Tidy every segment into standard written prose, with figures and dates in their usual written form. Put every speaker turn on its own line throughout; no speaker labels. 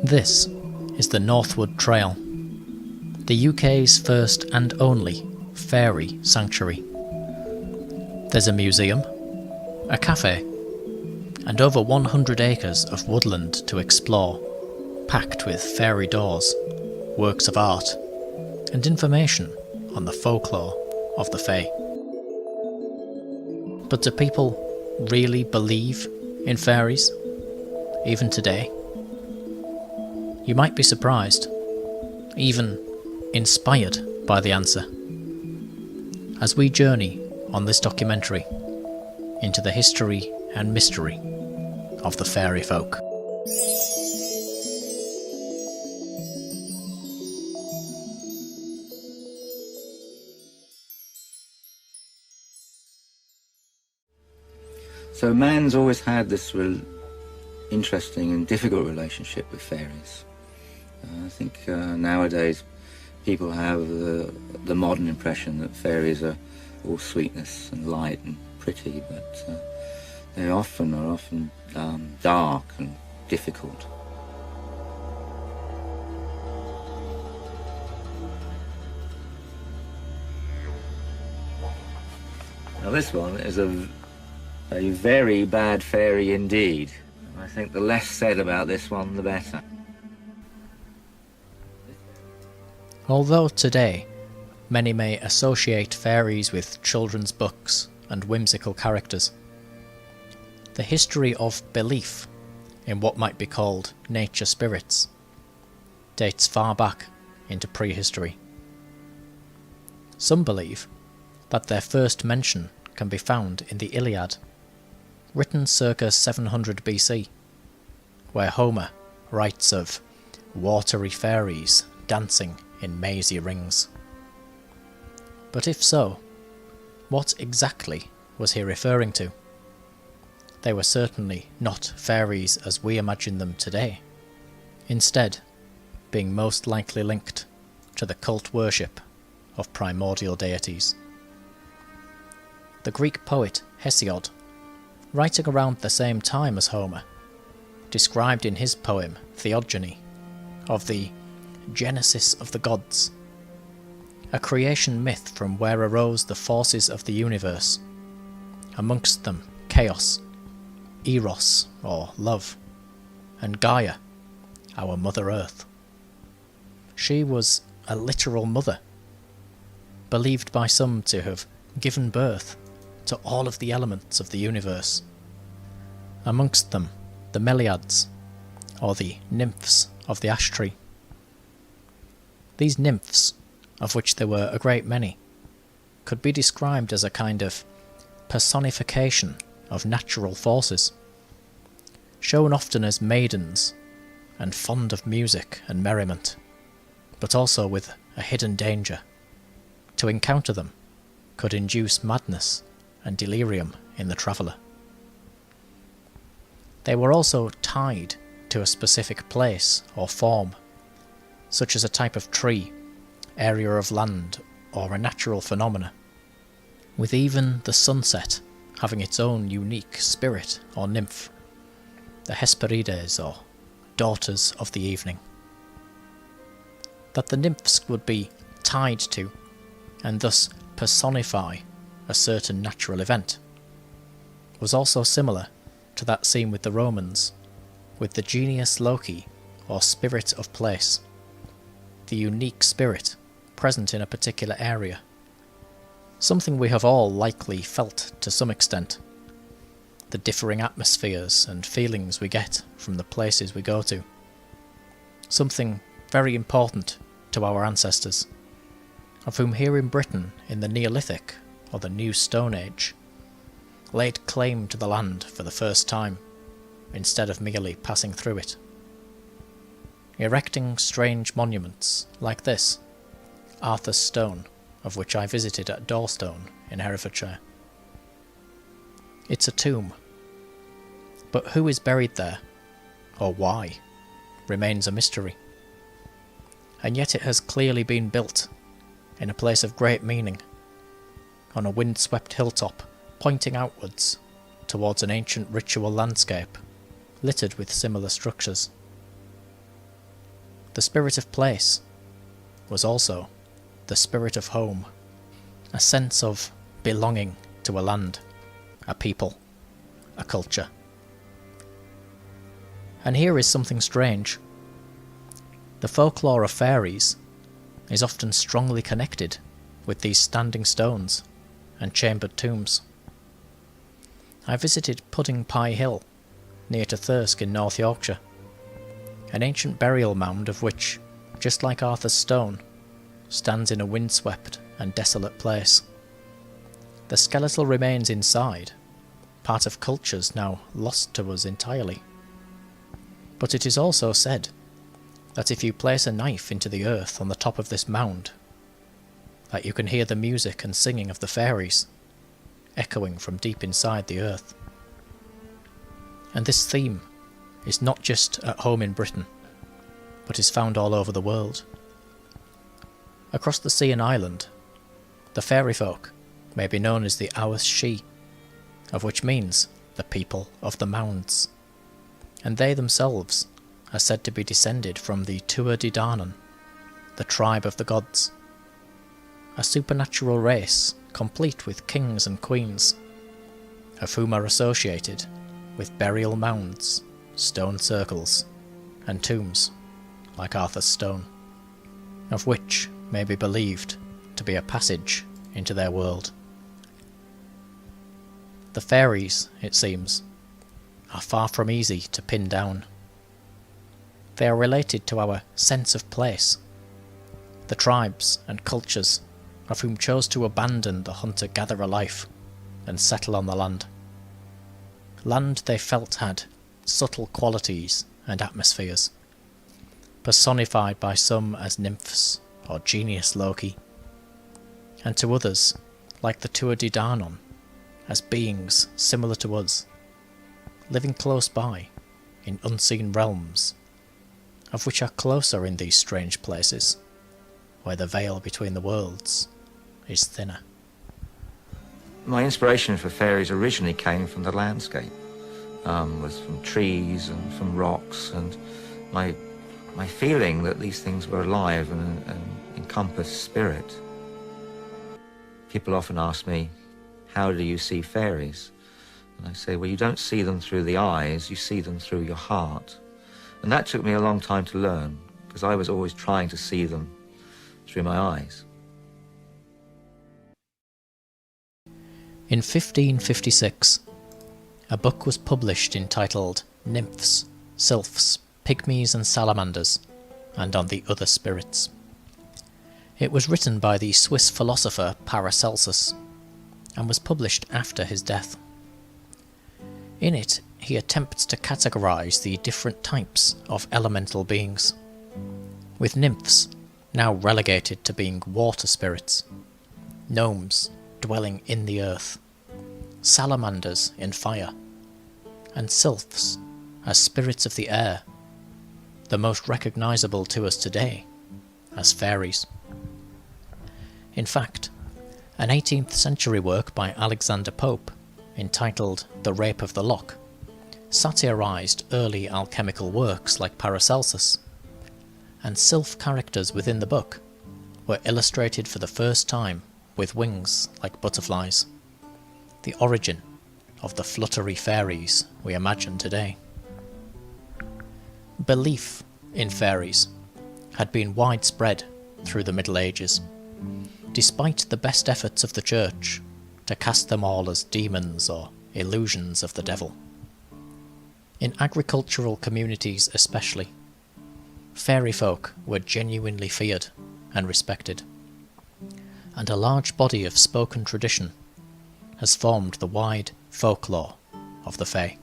This is the Northwood Trail, the UK's first and only fairy sanctuary. There's a museum, a cafe, and over 100 acres of woodland to explore, packed with fairy doors, works of art, and information on the folklore of the Fae. But do people really believe in fairies, even today? You might be surprised, even inspired by the answer, as we journey on this documentary into the history and mystery of the fairy folk.
So man's always had this interesting and difficult relationship with fairies. I think nowadays people have the modern impression that fairies are all sweetness and light and pretty, but they are often dark and difficult. Now this one is a very bad fairy indeed. I think the less said about this one, the better.
Although today, many may associate fairies with children's books and whimsical characters, the history of belief in what might be called nature spirits dates far back into prehistory. Some believe that their first mention can be found in the Iliad, written circa 700 BC, where Homer writes of watery fairies dancing in mazy rings. But if so, what exactly was he referring to? They were certainly not fairies as we imagine them today, instead being most likely linked to the cult worship of primordial deities. The Greek poet Hesiod, writing around the same time as Homer, described in his poem Theogony of the Genesis of the Gods, a creation myth from where arose the forces of the universe, amongst them chaos, eros or love, and Gaia, our Mother Earth. She was a literal mother, believed by some to have given birth to all of the elements of the universe, amongst them the Meliads, or the nymphs of the ash tree. These nymphs, of which there were a great many, could be described as a kind of personification of natural forces, shown often as maidens and fond of music and merriment, but also with a hidden danger. To encounter them could induce madness and delirium in the traveller. They were also tied to a specific place or form, such as a type of tree, area of land, or a natural phenomena, with even the sunset having its own unique spirit or nymph, the Hesperides, or daughters of the evening. That the nymphs would be tied to, and thus personify, a certain natural event, was also similar to that seen with the Romans, with the genius loci, or spirit of place, the unique spirit present in a particular area, something we have all likely felt to some extent, the differing atmospheres and feelings we get from the places we go to, something very important to our ancestors, of whom here in Britain in the Neolithic or the New Stone Age laid claim to the land for the first time, instead of merely passing through it, erecting strange monuments like this, Arthur's Stone, of which I visited at Dorstone in Herefordshire. It's a tomb, but who is buried there, or why, remains a mystery. And yet it has clearly been built in a place of great meaning, on a wind-swept hilltop pointing outwards towards an ancient ritual landscape littered with similar structures. The spirit of place was also the spirit of home, a sense of belonging to a land, a people, a culture. And here is something strange. The folklore of fairies is often strongly connected with these standing stones and chambered tombs. I visited Pudding Pie Hill, near to Thirsk in North Yorkshire, an ancient burial mound of which, just like Arthur's stone, stands in a windswept and desolate place. The skeletal remains inside, part of cultures now lost to us entirely. But it is also said that if you place a knife into the earth on the top of this mound, that you can hear the music and singing of the fairies echoing from deep inside the earth. And this theme is not just at home in Britain, but is found all over the world. Across the sea and island, the fairy folk may be known as the Awas Shi, of which means the people of the mounds, and they themselves are said to be descended from the Tuatha Dé Danann, the tribe of the gods, a supernatural race complete with kings and queens, of whom are associated with burial mounds, stone circles, and tombs like Arthur's stone, of which may be believed to be a passage into their world. The fairies, it seems, are far from easy to pin down. They are related to our sense of place, the tribes and cultures of whom chose to abandon the hunter-gatherer life and settle on the land. Land they felt had subtle qualities and atmospheres, personified by some as nymphs or genius Loki, and to others, like the Tuatha Dé Danann, as beings similar to us, living close by in unseen realms, of which are closer in these strange places, where the veil between the worlds is thinner.
My inspiration for fairies originally came from the landscape, was from trees and from rocks, and my feeling that these things were alive and encompass spirit. People often ask me, how do you see fairies? And I say, well, you don't see them through the eyes, you see them through your heart. And that took me a long time to learn, because I was always trying to see them through my eyes.
In 1556, a book was published entitled Nymphs, Sylphs, Pygmies and Salamanders, and on the Other Spirits. It was written by the Swiss philosopher Paracelcus, and was published after his death. In it, he attempts to categorise the different types of elemental beings, with nymphs now relegated to being water spirits, gnomes dwelling in the earth, salamanders in fire, and sylphs as spirits of the air, the most recognisable to us today as fairies. In fact, an 18th century work by Alexander Pope, entitled The Rape of the Lock, satirised early alchemical works like Paracelsus, and sylph characters within the book were illustrated for the first time with wings like butterflies, the origin of the fluttery fairies we imagine today. Belief in fairies had been widespread through the Middle Ages, despite the best efforts of the Church to cast them all as demons or illusions of the devil. In agricultural communities especially, fairy folk were genuinely feared and respected, and a large body of spoken tradition has formed the wide folklore of the Fae.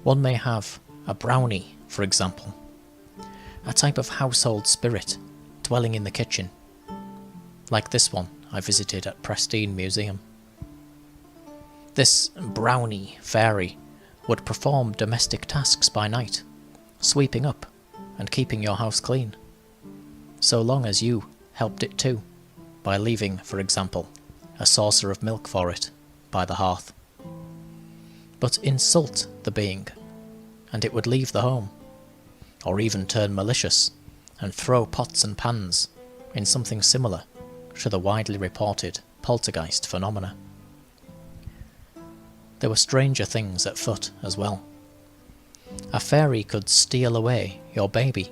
One may have a brownie, for example, a type of household spirit dwelling in the kitchen, like this one I visited at Prestine Museum. This brownie fairy would perform domestic tasks by night, sweeping up and keeping your house clean, so long as you helped it too, by leaving, for example, a saucer of milk for it by the hearth. But insult the being, and it would leave the home, or even turn malicious and throw pots and pans in something similar to the widely reported poltergeist phenomena. There were stranger things at foot as well. A fairy could steal away your baby,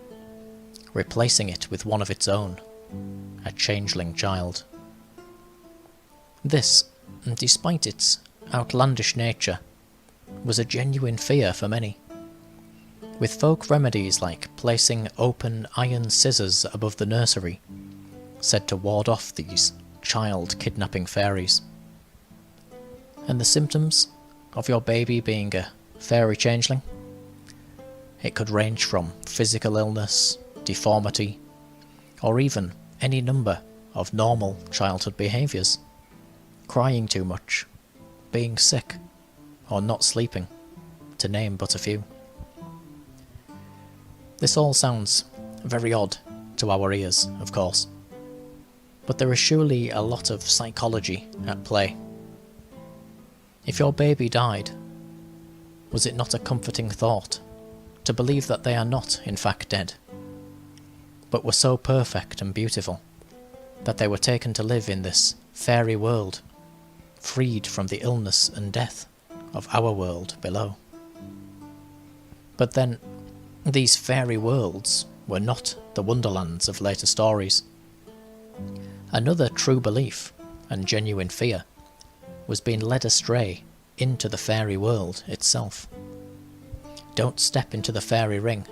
replacing it with one of its own, a changeling child. This, despite its outlandish nature, was a genuine fear for many, with folk remedies like placing open iron scissors above the nursery, said to ward off these child-kidnapping fairies. And the symptoms of your baby being a fairy changeling? It could range from physical illness, deformity, or even any number of normal childhood behaviours. Crying too much, being sick, or not sleeping, to name but a few. This all sounds very odd to our ears, of course, but there is surely a lot of psychology at play. If your baby died, was it not a comforting thought to believe that they are not in fact dead, but were so perfect and beautiful that they were taken to live in this fairy world, freed from the illness and death of our world below? But then, these fairy worlds were not the wonderlands of later stories. Another true belief and genuine fear was being led astray into the fairy world itself. Don't step into the fairy ring.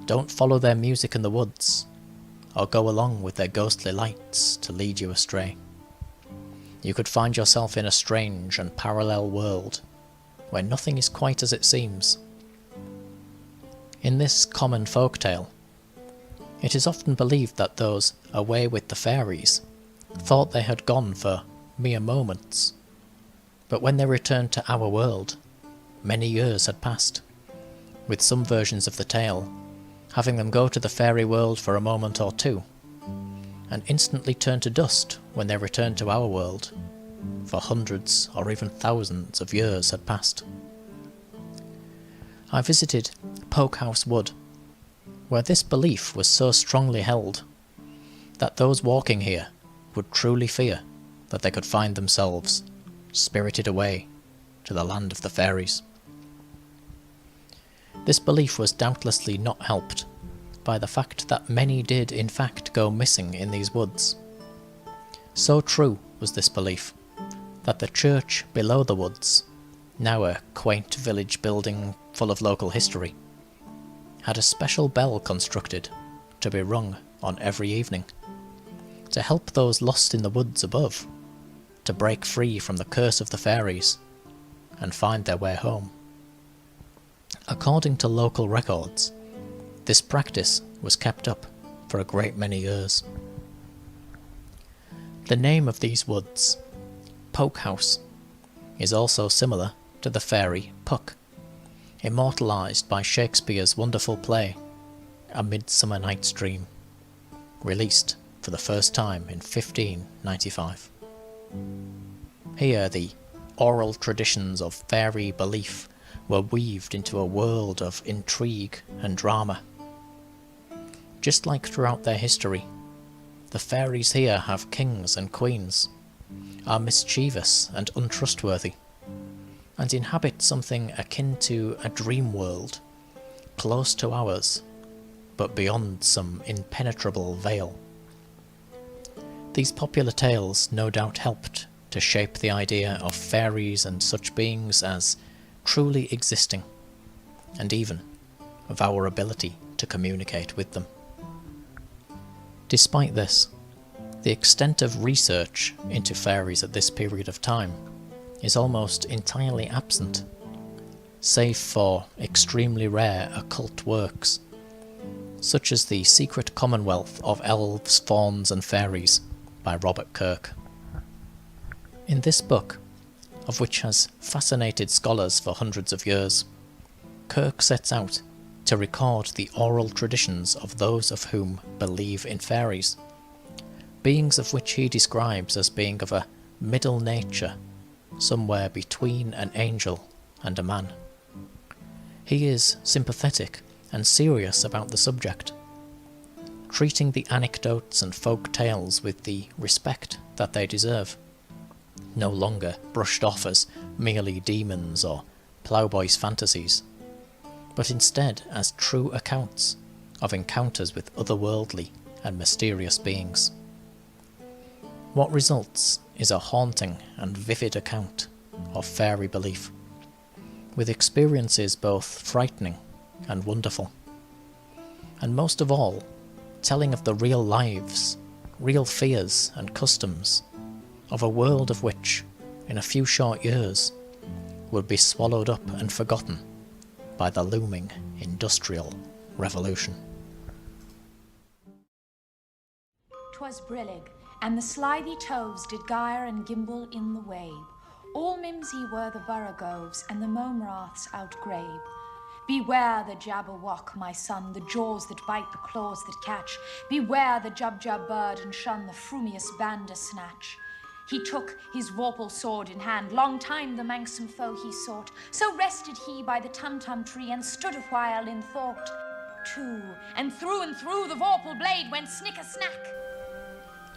Don't follow their music in the woods, or go along with their ghostly lights to lead you astray. You could find yourself in a strange and parallel world, where nothing is quite as it seems. In this common folktale, it is often believed that those away with the fairies thought they had gone for mere moments, but when they returned to our world, many years had passed, with some versions of the tale having them go to the fairy world for a moment or two, and instantly turn to dust when they returned to our world, for hundreds or even thousands of years had passed. I visited Pokehouse Wood, where this belief was so strongly held that those walking here would truly fear that they could find themselves spirited away to the land of the fairies. This belief was doubtlessly not helped by the fact that many did in fact go missing in these woods. So true was this belief that the church below the woods, now a quaint village building full of local history, had a special bell constructed to be rung on every evening, to help those lost in the woods above to break free from the curse of the fairies and find their way home. According to local records, this practice was kept up for a great many years. The name of these woods, Pokehouse, is also similar to the fairy Puck, immortalised by Shakespeare's wonderful play, A Midsummer Night's Dream, released for the first time in 1595. Here the oral traditions of fairy belief were weaved into a world of intrigue and drama. Just like throughout their history, the fairies here have kings and queens, are mischievous and untrustworthy, and inhabit something akin to a dream world, close to ours, but beyond some impenetrable veil. These popular tales no doubt helped to shape the idea of fairies and such beings as truly existing, and even of our ability to communicate with them. Despite this, the extent of research into fairies at this period of time is almost entirely absent, save for extremely rare occult works, such as The Secret Commonwealth of Elves, Fauns and Fairies by Robert Kirk. In this book, of which has fascinated scholars for hundreds of years, Kirk sets out to record the oral traditions of those of whom believe in fairies, beings of which he describes as being of a middle nature, somewhere between an angel and a man. He is sympathetic and serious about the subject, treating the anecdotes and folk tales with the respect that they deserve, no longer brushed off as merely demons or ploughboys' fantasies, but instead as true accounts of encounters with otherworldly and mysterious beings. What results is a haunting and vivid account of fairy belief, with experiences both frightening and wonderful, and most of all, telling of the real lives, real fears and customs of a world of which, in a few short years, would be swallowed up and forgotten by the looming industrial revolution.
'Twas brillig, and the slithy toves did gyre and gimble in the wabe. All mimsy were the borogoves, and the momraths outgrabe. Beware the jabberwock, my son, the jaws that bite, the claws that catch. Beware the jubjub bird, and shun the frumious bandersnatch. He took his vorpal sword in hand, long time the manxome foe he sought. So rested he by the tumtum tree, and stood a while in thought. To and through the vorpal blade went snicker-snack.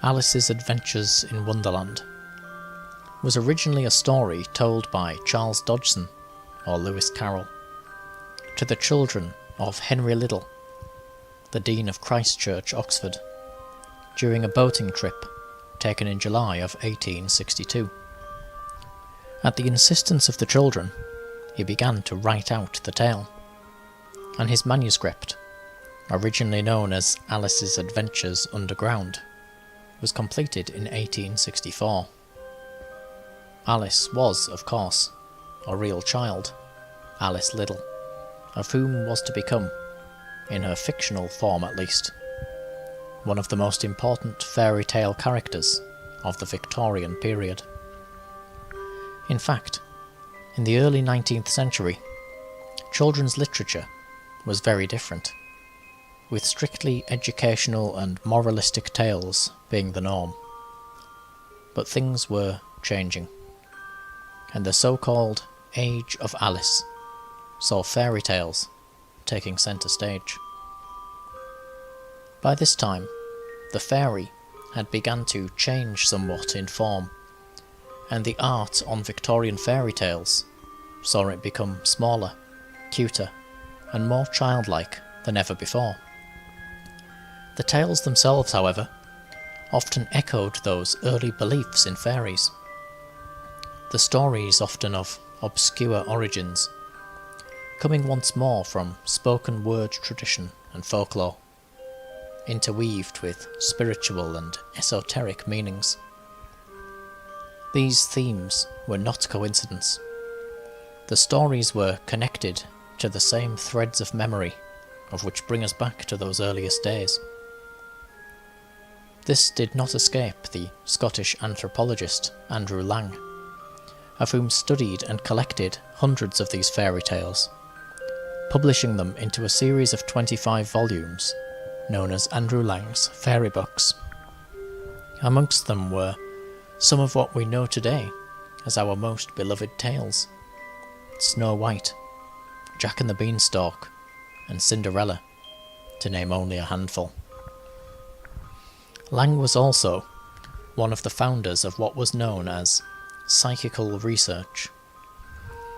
Alice's Adventures in Wonderland was originally a story told by Charles Dodgson or Lewis Carroll to the children of Henry Liddell, the Dean of Christ Church, Oxford, during a boating trip taken in July of 1862. At the insistence of the children, he began to write out the tale, and his manuscript, originally known as Alice's Adventures Underground, was completed in 1864. Alice was, of course, a real child, Alice Liddell, of whom was to become, in her fictional form at least, one of the most important fairy tale characters of the Victorian period. In fact, in the early 19th century, children's literature was very different, with strictly educational and moralistic tales being the norm. But things were changing, and the so-called Age of Alice saw fairy tales taking centre stage. By this time, the fairy had begun to change somewhat in form, and the art on Victorian fairy tales saw it become smaller, cuter, and more childlike than ever before. The tales themselves, however, often echoed those early beliefs in fairies. The stories often of obscure origins, coming once more from spoken word tradition and folklore, interweaved with spiritual and esoteric meanings. These themes were not coincidence. The stories were connected to the same threads of memory of which bring us back to those earliest days. This did not escape the Scottish anthropologist Andrew Lang, of whom studied and collected hundreds of these fairy tales, publishing them into a series of 25 volumes known as Andrew Lang's Fairy Books. Amongst them were some of what we know today as our most beloved tales: Snow White, Jack and the Beanstalk, and Cinderella, to name only a handful. Lang was also one of the founders of what was known as Psychical research,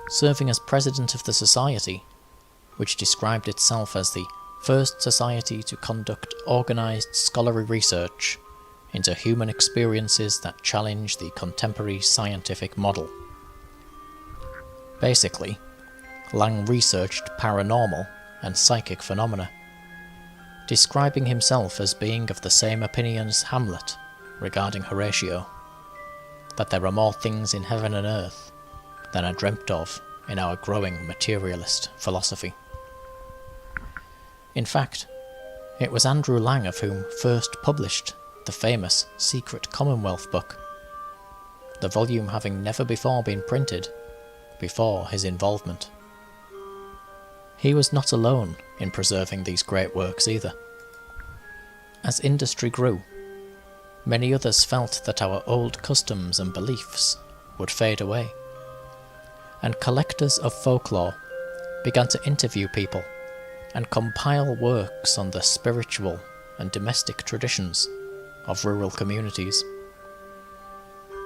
serving as president of the society, which described itself as the first society to conduct organised scholarly research into human experiences that challenge the contemporary scientific model. Basically, Lang researched paranormal and psychic phenomena, describing himself as being of the same opinion as Hamlet regarding Horatio, that there are more things in heaven and earth than are dreamt of in our growing materialist philosophy. In fact, it was Andrew Lang of whom first published the famous Secret Commonwealth book, the volume having never before been printed before his involvement. He was not alone in preserving these great works either. As industry grew, many others felt that our old customs and beliefs would fade away, and collectors of folklore began to interview people and compile works on the spiritual and domestic traditions of rural communities.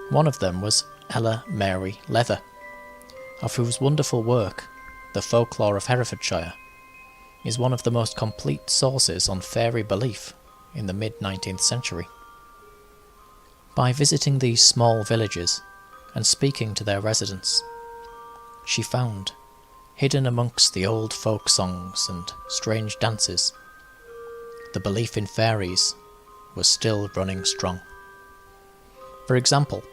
One of them was Ella Mary Leather, of whose wonderful work, The Folklore of Herefordshire, is one of the most complete sources on fairy belief in the mid-19th century. By visiting these small villages and speaking to their residents, she found, hidden amongst the old folk songs and strange dances, the belief in fairies was still running strong. For example,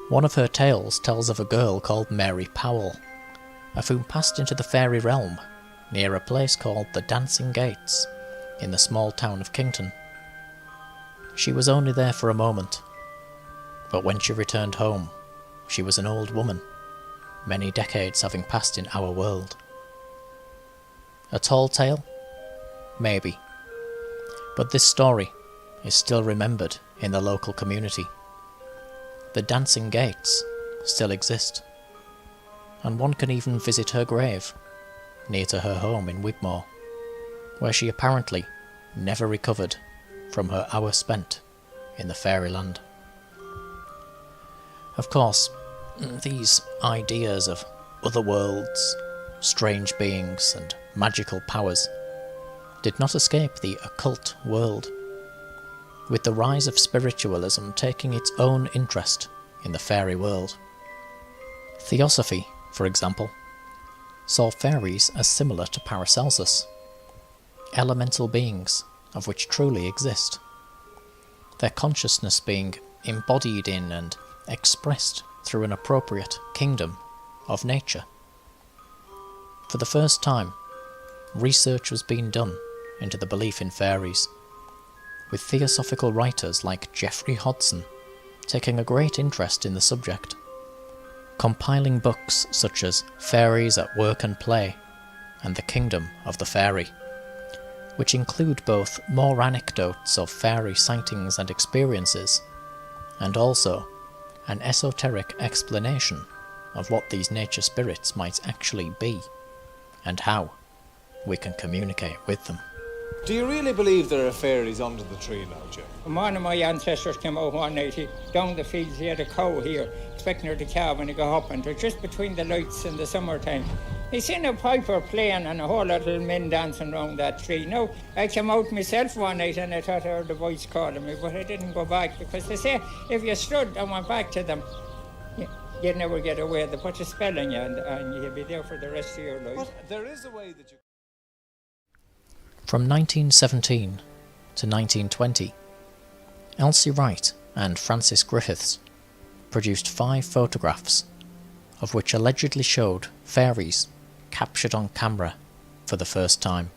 one of her tales tells of a girl called Mary Powell, of whom passed into the fairy realm near a place called the Dancing Gates in the small town of Kington. She was only there for a moment, but when she returned home, she was an old woman, many decades having passed in our world. A tall tale? Maybe. But this story is still remembered in the local community. The Dancing Gates still exist, and one can even visit her grave, near to her home in Wigmore, where she apparently never recovered from her hour spent in the fairyland. Of course, these ideas of other worlds, strange beings, and magical powers did not escape the occult world, with the rise of spiritualism taking its own interest in the fairy world. Theosophy, for example, saw fairies as similar to Paracelcus, elemental beings of which truly exist, their consciousness being embodied in and expressed through an appropriate kingdom of nature. For the first time, research was being done into the belief in fairies, with theosophical writers like Geoffrey Hodson taking a great interest in the subject, compiling books such as Fairies at Work and Play and The Kingdom of the Fairy, which include both more anecdotes of fairy sightings and experiences, and also an esoteric explanation of what these nature spirits might actually be, and how we can communicate with them.
Do you really believe there are fairies under the tree now, Jim?
One of my ancestors came out one night, down the fields, he had a cow here, expecting her to calve when he got up, and they're just between the lights in the summertime. He seen a piper playing and a whole lot of men dancing around that tree. Now, I came out myself one night and I thought I heard a voice calling me, but I didn't go back, because they say if you stood and went back to them, you'd never get away. They put a spell on you and you'd be there for the rest of your life.
But there is a way that you...
From 1917 to 1920, Elsie Wright and Francis Griffiths produced 5 photographs, of which allegedly showed fairies captured on camera for the first time.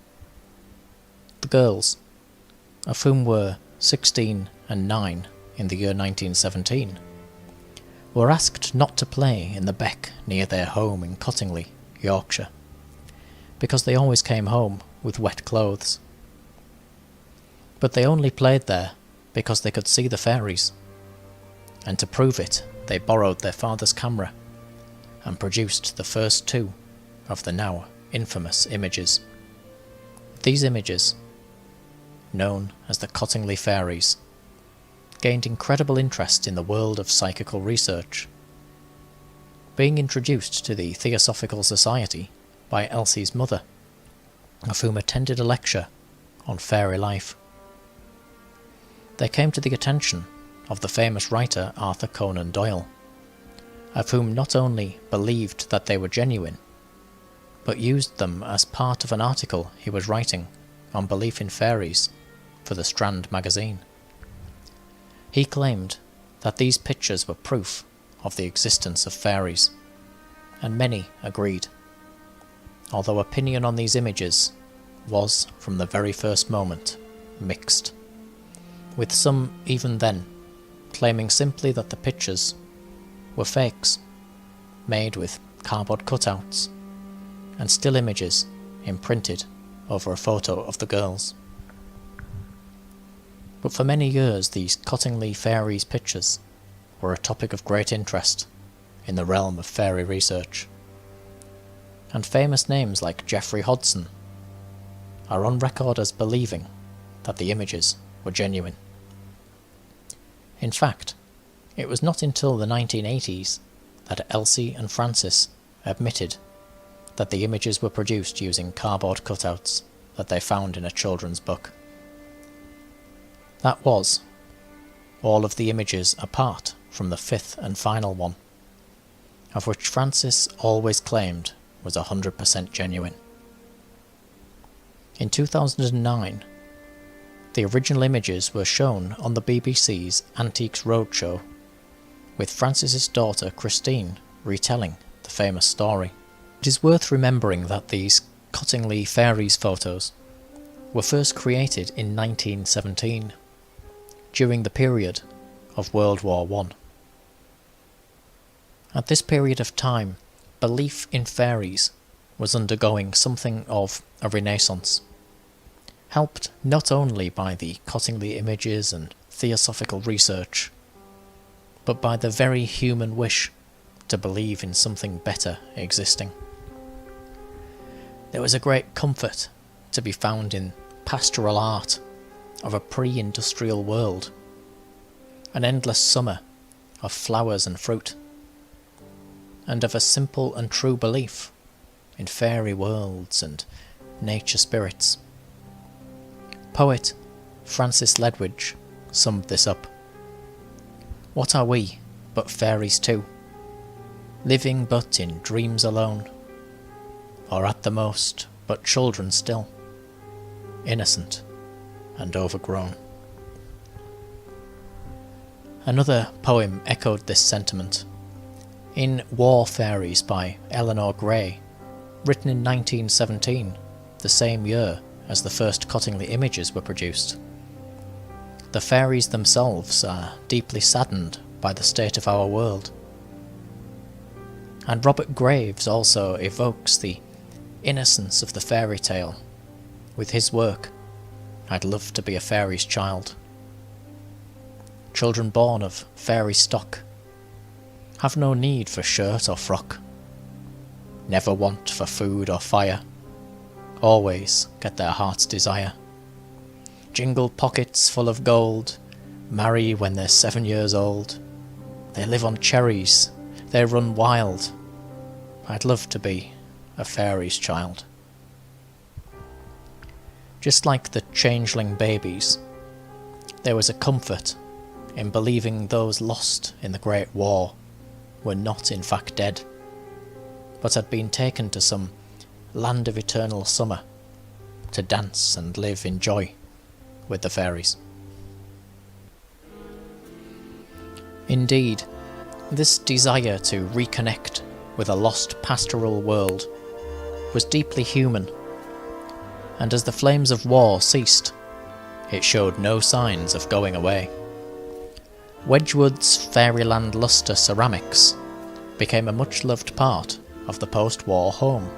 The girls, of whom were 16 and 9 in the year 1917, were asked not to play in the beck near their home in Cottingley, Yorkshire, because they always came home with wet clothes. But they only played there because they could see the fairies, and to prove it they borrowed their father's camera and produced the first 2 of the now infamous images. These images, known as the Cottingley Fairies, gained incredible interest in the world of psychical research, being introduced to the Theosophical Society by Elsie's mother, of whom attended a lecture on fairy life. They came to the attention of the famous writer Arthur Conan Doyle, of whom not only believed that they were genuine, but used them as part of an article he was writing on belief in fairies for the Strand magazine. He claimed that these pictures were proof of the existence of fairies, and many agreed, although opinion on these images was, from the very first moment, mixed, with some even then claiming simply that the pictures were fakes, made with cardboard cutouts, and still images imprinted over a photo of the girls. But for many years these Cottingley Fairies pictures were a topic of great interest in the realm of fairy research, and famous names like Geoffrey Hodson, are on record as believing that the images were genuine. In fact, it was not until the 1980s that Elsie and Francis admitted that the images were produced using cardboard cutouts that they found in a children's book. That was all of the images apart from the fifth and final one, of which Francis always claimed was 100% genuine. In 2009, the original images were shown on the BBC's Antiques Roadshow, with Francis's daughter Christine retelling the famous story. It is worth remembering that these Cottingley Fairies photos were first created in 1917, during the period of World War I. At this period of time, belief in fairies was undergoing something of a renaissance, helped not only by the Cottingley images and theosophical research, but by the very human wish to believe in something better existing. There was a great comfort to be found in pastoral art of a pre-industrial world, an endless summer of flowers and fruit, and of a simple and true belief in fairy worlds and nature spirits. Poet Francis Ledwidge summed this up. What are we but fairies too, living but in dreams alone, or at the most but children still, innocent and overgrown. Another poem echoed this sentiment. In War Fairies by Eleanor Gray, written in 1917, the same year as the first Cottingley images were produced, the fairies themselves are deeply saddened by the state of our world. And Robert Graves also evokes the innocence of the fairy tale with his work, I'd Love to Be a Fairy's Child. Children born of fairy stock have no need for shirt or frock, never want for food or fire, always get their heart's desire. Jingle pockets full of gold, marry when they're 7 years old. They live on cherries, they run wild. I'd love to be a fairy's child. Just like the changeling babies, there was a comfort in believing those lost in the Great War were not in fact dead, but had been taken to some land of eternal summer to dance and live in joy with the fairies. Indeed, this desire to reconnect with a lost pastoral world was deeply human, and as the flames of war ceased, it showed no signs of going away. Wedgwood's Fairyland lustre ceramics became a much-loved part of the post-war home,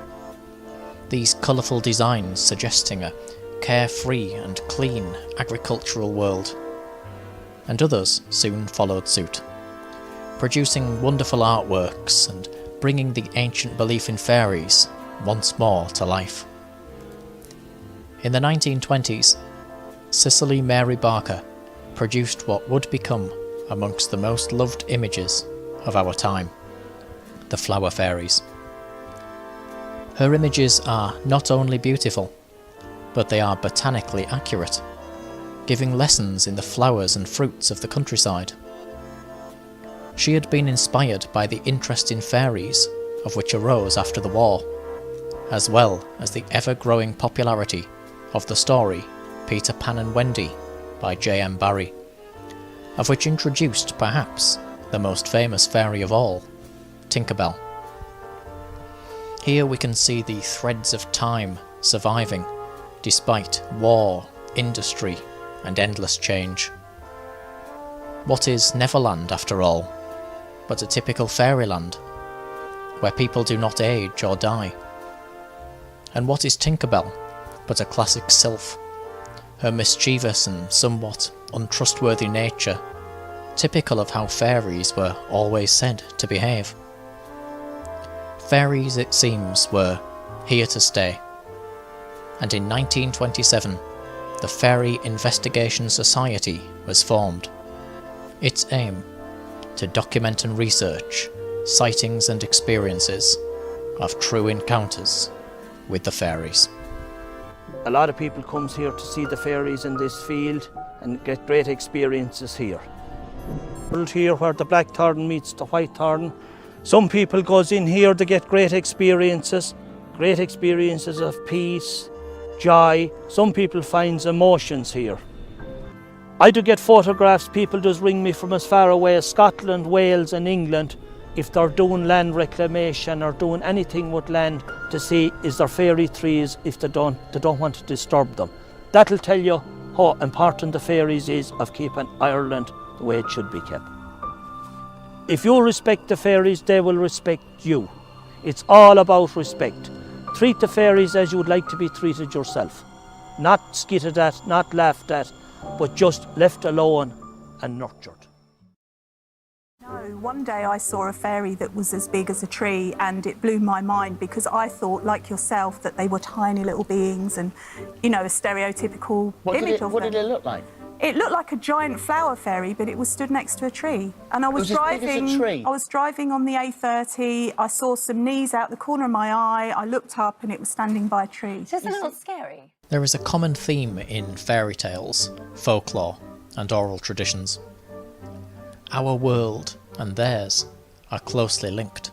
these colourful designs suggesting a carefree and clean agricultural world, and others soon followed suit, producing wonderful artworks and bringing the ancient belief in fairies once more to life. In the 1920s, Cicely Mary Barker produced what would become amongst the most loved images of our time, the flower fairies. Her images are not only beautiful, but they are botanically accurate, giving lessons in the flowers and fruits of the countryside. She had been inspired by the interest in fairies of which arose after the war, as well as the ever-growing popularity of the story Peter Pan and Wendy by J.M. Barrie, of which introduced perhaps the most famous fairy of all, Tinker Bell. Here we can see the threads of time surviving despite war, industry and endless change. What is Neverland after all but a typical fairyland, where people do not age or die? And what is Tinker Bell but a classic sylph, her mischievous and somewhat untrustworthy nature, typical of how fairies were always said to behave. Fairies, it seems, were here to stay, and in 1927 the Faery Investigation Society was formed. Its aim: to document and research sightings and experiences of true encounters with the fairies.
A lot of people comes here to see the fairies in this field and get great experiences here. Here where the black thorn meets the white thorn, some people goes in here to get great experiences of peace, joy. Some people finds emotions here. I do get photographs. People does ring me from as far away as Scotland, Wales and England if they're doing land reclamation or doing anything with land to see is there fairy trees if they don't want to disturb them. That'll tell you how important the fairies is of keeping Ireland the way it should be kept. If you respect the fairies, they will respect you. It's all about respect. Treat the fairies as you would like to be treated yourself. Not skitted at, not laughed at, but just left alone and nurtured.
No, one day I saw a fairy that was as big as a tree, and it blew my mind because I thought, like yourself, that they were tiny little beings and, you know, a stereotypical image of them.
What did it look like?
It looked like a giant flower fairy, but it was stood next to a tree. And I was driving. I was driving on the A30. I saw some knees out the corner of my eye. I looked up, and it was standing by a tree.
It's just a little scary.
There is a common theme in fairy tales, folklore, and oral traditions. Our world and theirs are closely linked.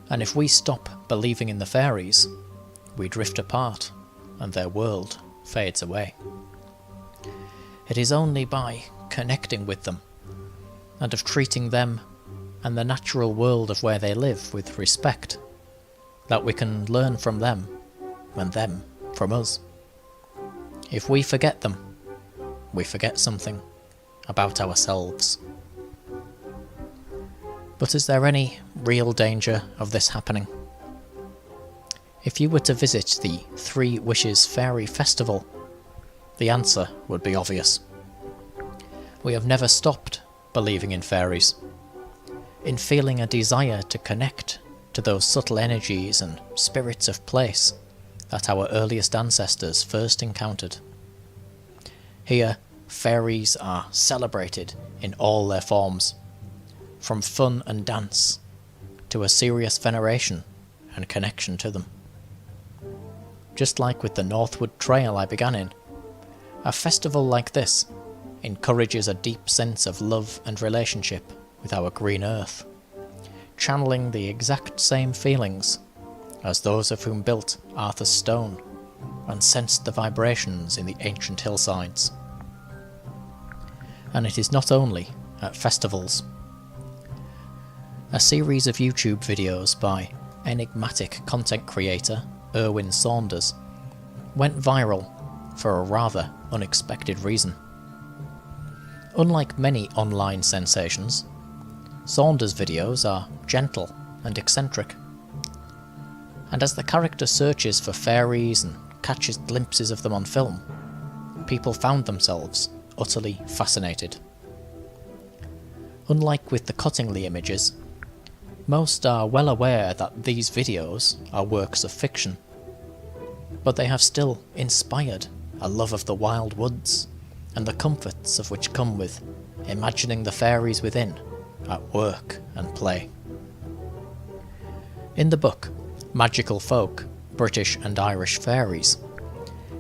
And if we stop believing in the fairies, we drift apart and their world fades away. It is only by connecting with them and of treating them and the natural world of where they live with respect that we can learn from them and them from us. If we forget them, we forget something about ourselves. But is there any real danger of this happening? If you were to visit the Three Wishes Fairy Festival, the answer would be obvious. We have never stopped believing in fairies, in feeling a desire to connect to those subtle energies and spirits of place that our earliest ancestors first encountered. Here, fairies are celebrated in all their forms, from fun and dance to a serious veneration and connection to them. Just like with the Northwood Trail I began in, a festival like this encourages a deep sense of love and relationship with our green earth, channeling the exact same feelings as those of whom built Arthur's Stone and sensed the vibrations in the ancient hillsides. And it is not only at festivals. A series of YouTube videos by enigmatic content creator Erwin Saunders went viral for a rather unexpected reason. Unlike many online sensations, Saunders' videos are gentle and eccentric. And as the character searches for fairies and catches glimpses of them on film, people found themselves utterly fascinated. Unlike with the Cottingley images, most are well aware that these videos are works of fiction, but they have still inspired a love of the wild woods and the comforts of which come with imagining the fairies within at work and play. In the book Magical Folk, British and Irish Fairies,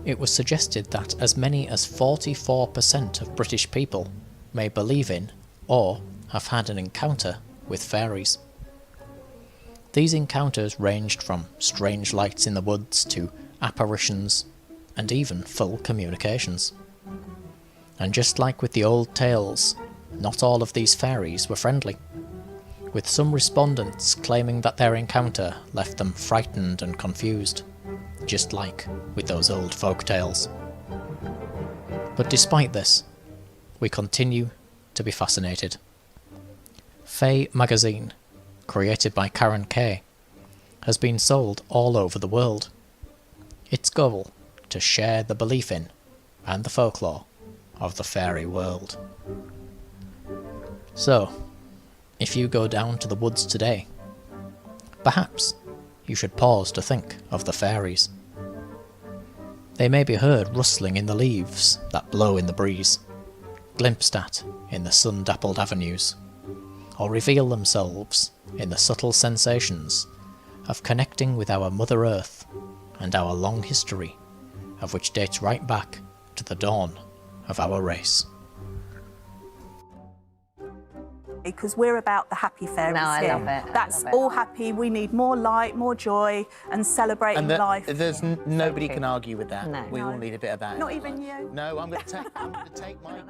it was suggested that as many as 44% of British people may believe in or have had an encounter with fairies. These encounters ranged from strange lights in the woods to apparitions and even full communications. And just like with the old tales, not all of these fairies were friendly, with some respondents claiming that their encounter left them frightened and confused, just like with those old folk tales. But despite this, we continue to be fascinated. Fae magazine, created by Karen Kay, has been sold all over the world. Its goal to share the belief in and the folklore of the fairy world. So, if you go down to the woods today, perhaps you should pause to think of the fairies. They may be heard rustling in the leaves that blow in the breeze, glimpsed at in the sun-dappled avenues, or reveal themselves in the subtle sensations of connecting with our Mother Earth and our long history, of which dates right back to the dawn of our race.
Because we're about the happy fairies
No, I
here.
love it.
That's
I love it.
all happy. We need more light, more joy, and celebrating life.
There's nobody can argue with that.
No.
We all need a bit of that.
Not even you.
No, I'm going to take my...